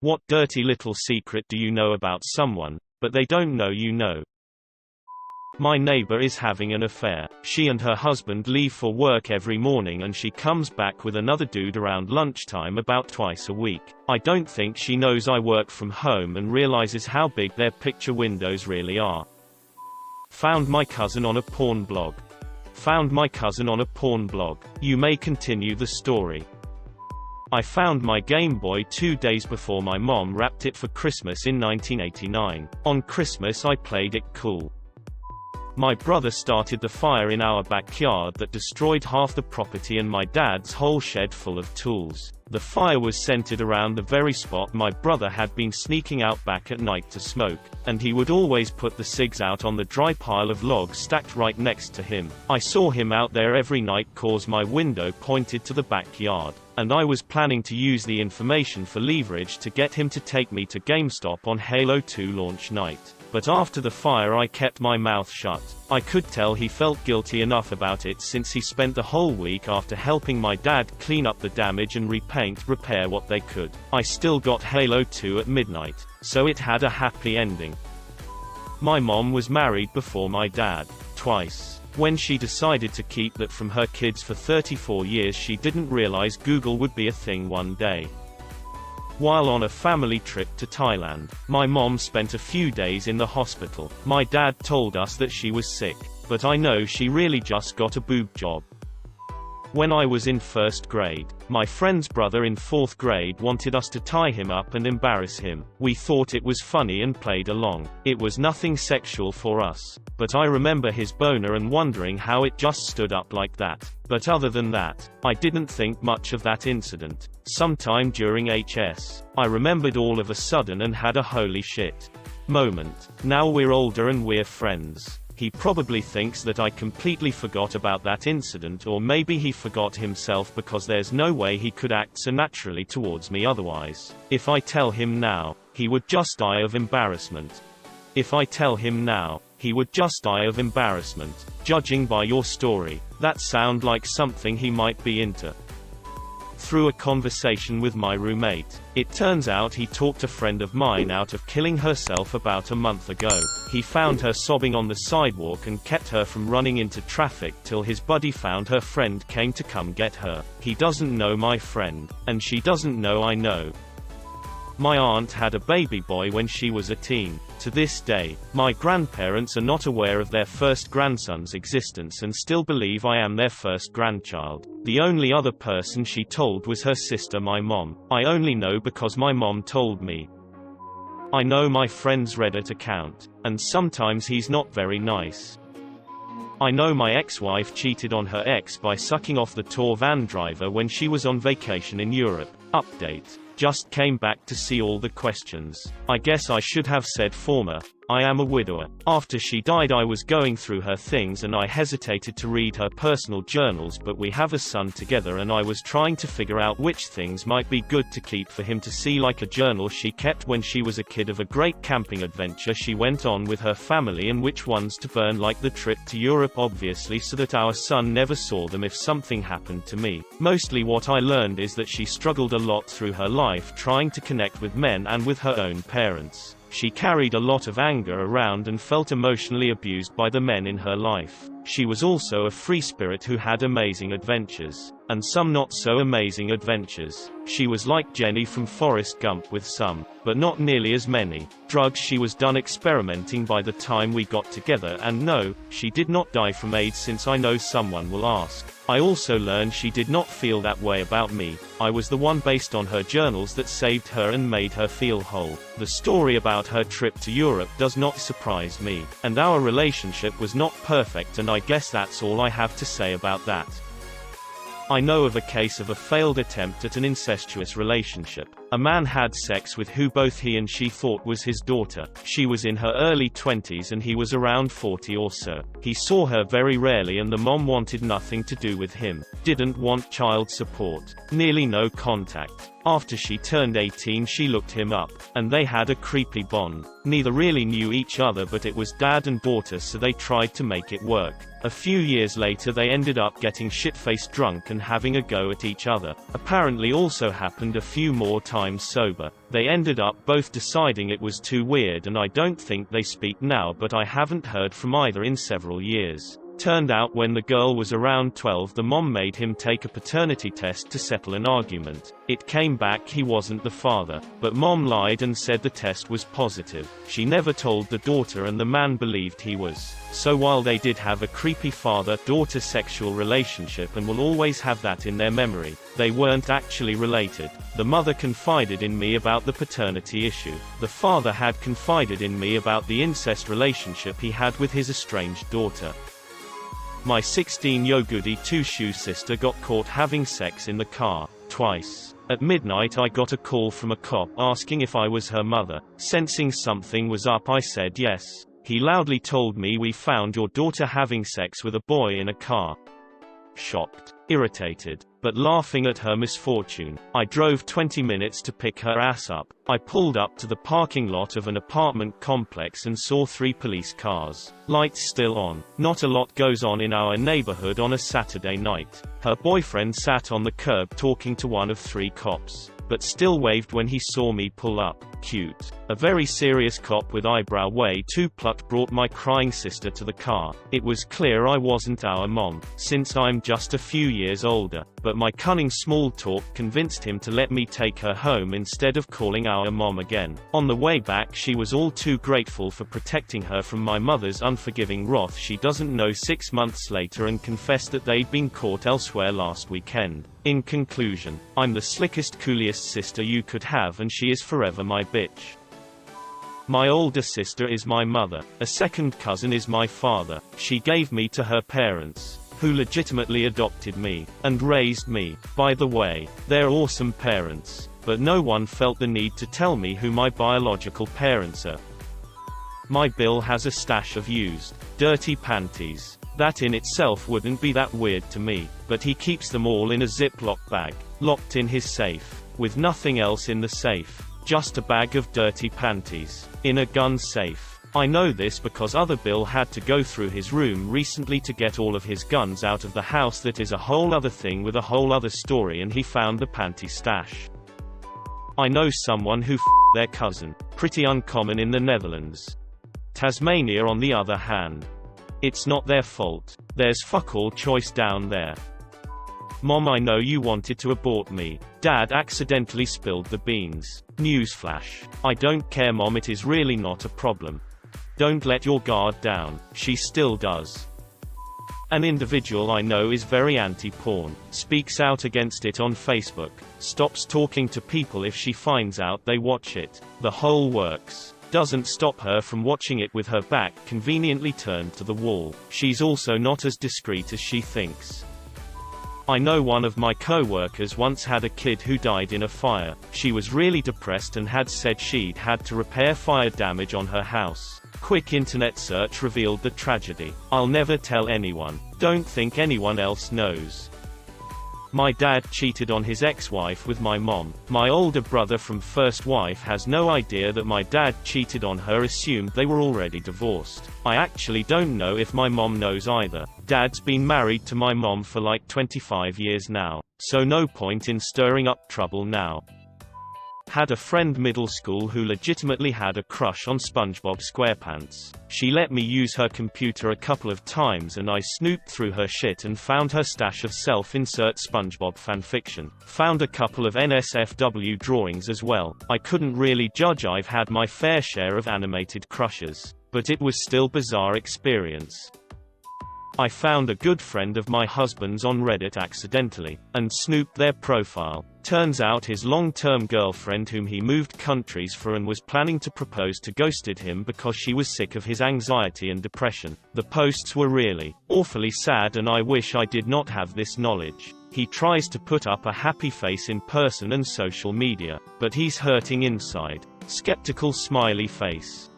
What dirty little secret do you know about someone, but they don't know you know? My neighbor is having an affair. She and her husband leave for work every morning and she comes back with another dude around lunchtime about twice a week. I don't think she knows I work from home and realizes how big their picture windows really are. Found my cousin on a porn blog. Found my cousin on a porn blog. You may continue the story. I found my Game Boy 2 days before my mom wrapped it for Christmas in 1989. On Christmas I played it cool. My brother started the fire in our backyard that destroyed half the property and my dad's whole shed full of tools. The fire was centered around the very spot my brother had been sneaking out back at night to smoke, and he would always put the cigs out on the dry pile of logs stacked right next to him. I saw him out there every night cause my window pointed to the backyard, and I was planning to use the information for leverage to get him to take me to GameStop on Halo 2 launch night. But after the fire I kept my mouth shut. I could tell he felt guilty enough about it since he spent the whole week after helping my dad clean up the damage and repair what they could. I still got Halo 2 at midnight, so it had a happy ending. My mom was married before my dad, twice. When she decided to keep that from her kids for 34 years, she didn't realize Google would be a thing one day. While on a family trip to Thailand, my mom spent a few days in the hospital. My dad told us that she was sick, but I know she really just got a boob job. When I was in first grade, my friend's brother in fourth grade wanted us to tie him up and embarrass him. We thought it was funny and played along. It was nothing sexual for us, but I remember his boner and wondering how it just stood up like that. But other than that, I didn't think much of that incident. Sometime during HS, I remembered all of a sudden and had a holy shit moment. Now we're older and we're friends. He probably thinks that I completely forgot about that incident, or maybe he forgot himself because there's no way he could act so naturally towards me otherwise. If I tell him now, he would just die of embarrassment. If I tell him now, he would just die of embarrassment. Judging by your story, that sounds like something he might be into. Through a conversation with my roommate, it turns out he talked a friend of mine out of killing herself about a month ago. He found her sobbing on the sidewalk and kept her from running into traffic till his buddy found her friend came to come get her. He doesn't know my friend, and she doesn't know I know. My aunt had a baby boy when she was a teen. To this day, my grandparents are not aware of their first grandson's existence and still believe I am their first grandchild. The only other person she told was her sister, my mom. I only know because my mom told me. I know my friend's Reddit account, and sometimes he's not very nice. I know my ex-wife cheated on her ex by sucking off the tour van driver when she was on vacation in Europe. Update. Just came back to see all the questions. I guess I should have said former. I am a widower. After she died I was going through her things and I hesitated to read her personal journals, but we have a son together and I was trying to figure out which things might be good to keep for him to see, like a journal she kept when she was a kid of a great camping adventure she went on with her family, and which ones to burn, like the trip to Europe obviously, so that our son never saw them if something happened to me. Mostly what I learned is that she struggled a lot through her life trying to connect with men and with her own parents. She carried a lot of anger around and felt emotionally abused by the men in her life. She was also a free spirit who had amazing adventures, and some not so amazing adventures. She was like Jenny from Forrest Gump with some, but not nearly as many, drugs. She was done experimenting by the time we got together, and no, she did not die from AIDS, since I know someone will ask. I also learned she did not feel that way about me. I was the one, based on her journals, that saved her and made her feel whole. The story about her trip to Europe does not surprise me, and our relationship was not perfect, and I guess that's all I have to say about that. I know of a case of a failed attempt at an incestuous relationship. A man had sex with who both he and she thought was his daughter. She was in her early 20s and he was around 40 or so. He saw her very rarely and the mom wanted nothing to do with him. Didn't want child support. Nearly no contact. After she turned 18 she looked him up, and they had a creepy bond. Neither really knew each other, but it was dad and daughter, so they tried to make it work. A few years later they ended up getting shit-faced drunk and having a go at each other. Apparently also happened a few more times times sober. They ended up both deciding it was too weird, and I don't think they speak now, but I haven't heard from either in several years. Turned out when the girl was around 12, the mom made him take a paternity test to settle an argument. It came back he wasn't the father, but mom lied and said the test was positive. She never told the daughter, and the man believed he was. So while they did have a creepy father-daughter sexual relationship and will always have that in their memory, they weren't actually related. The mother confided in me about the paternity issue. The father had confided in me about the incest relationship he had with his estranged daughter. My 16-year-old two-shoe sister got caught having sex in the car, twice. At midnight I got a call from a cop asking if I was her mother. Sensing something was up, I said yes. He loudly told me, "We found your daughter having sex with a boy in a car." Shocked, irritated, but laughing at her misfortune, I drove 20 minutes to pick her ass up. I pulled up to the parking lot of an apartment complex and saw 3 police cars. Lights still on. Not a lot goes on in our neighborhood on a Saturday night. Her boyfriend sat on the curb talking to one of 3 cops, but still waved when he saw me pull up. Cute. A very serious cop with eyebrow way too plucked brought my crying sister to the car. It was clear I wasn't our mom, since I'm just a few years older, but my cunning small talk convinced him to let me take her home instead of calling our mom again. On the way back she was all too grateful for protecting her from my mother's unforgiving wrath she doesn't know 6 months later, and confessed that they'd been caught elsewhere last weekend. In conclusion, I'm the slickest, coolest sister you could have, and she is forever my bitch. My older sister is my mother. A second cousin is my father. She gave me to her parents, who legitimately adopted me and raised me. By the way, they're awesome parents, but no one felt the need to tell me who my biological parents are. My Bill has a stash of used, dirty panties. That in itself wouldn't be that weird to me, but he keeps them all in a Ziploc bag, locked in his safe, with nothing else in the safe. Just a bag of dirty panties, in a gun safe. I know this because other Bill had to go through his room recently to get all of his guns out of the house. That is a whole other thing with a whole other story, and he found the panty stash. I know someone who their cousin. Pretty uncommon in the Netherlands. Tasmania on the other hand. It's not their fault. There's fuck all choice down there. Mom, I know you wanted to abort me. Dad accidentally spilled the beans. Newsflash. I don't care, Mom, it is really not a problem. Don't let your guard down. She still does. An individual I know is very anti-porn, speaks out against it on Facebook, stops talking to people if she finds out they watch it. The whole works. Doesn't stop her from watching it with her back conveniently turned to the wall. She's also not as discreet as she thinks. I know one of my co-workers once had a kid who died in a fire. She was really depressed and had said she'd had to repair fire damage on her house. Quick internet search revealed the tragedy. I'll never tell anyone. Don't think anyone else knows. My dad cheated on his ex-wife with my mom. My older brother from first wife has no idea that my dad cheated on her, assumed they were already divorced. I actually don't know if my mom knows either. Dad's been married to my mom for like 25 years now, so no point in stirring up trouble now. Had a friend middle school who legitimately had a crush on SpongeBob SquarePants. She let me use her computer a couple of times and I snooped through her shit and found her stash of self-insert SpongeBob fanfiction. Found a couple of NSFW drawings as well. I couldn't really judge, I've had my fair share of animated crushes, but it was still bizarre experience. I found a good friend of my husband's on Reddit accidentally, and snooped their profile. Turns out his long-term girlfriend, whom he moved countries for and was planning to propose to, ghosted him because she was sick of his anxiety and depression. The posts were really awfully sad and I wish I did not have this knowledge. He tries to put up a happy face in person and social media, but he's hurting inside. Skeptical smiley face.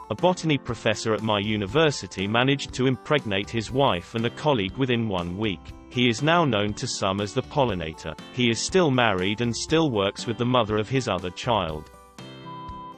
A botany professor at my university managed to impregnate his wife and a colleague within 1 week. He is now known to some as the pollinator. He is still married and still works with the mother of his other child.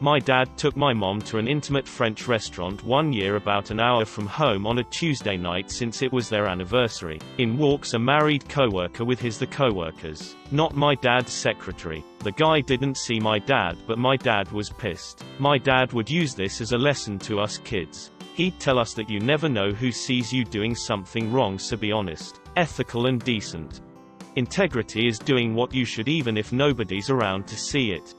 My dad took my mom to an intimate French restaurant one year about an hour from home on a Tuesday night since it was their anniversary. In walks a married coworker with the coworkers. Not my dad's secretary. The guy didn't see my dad, but my dad was pissed. My dad would use this as a lesson to us kids. He'd tell us that you never know who sees you doing something wrong, so be honest, ethical and decent. Integrity is doing what you should even if nobody's around to see it.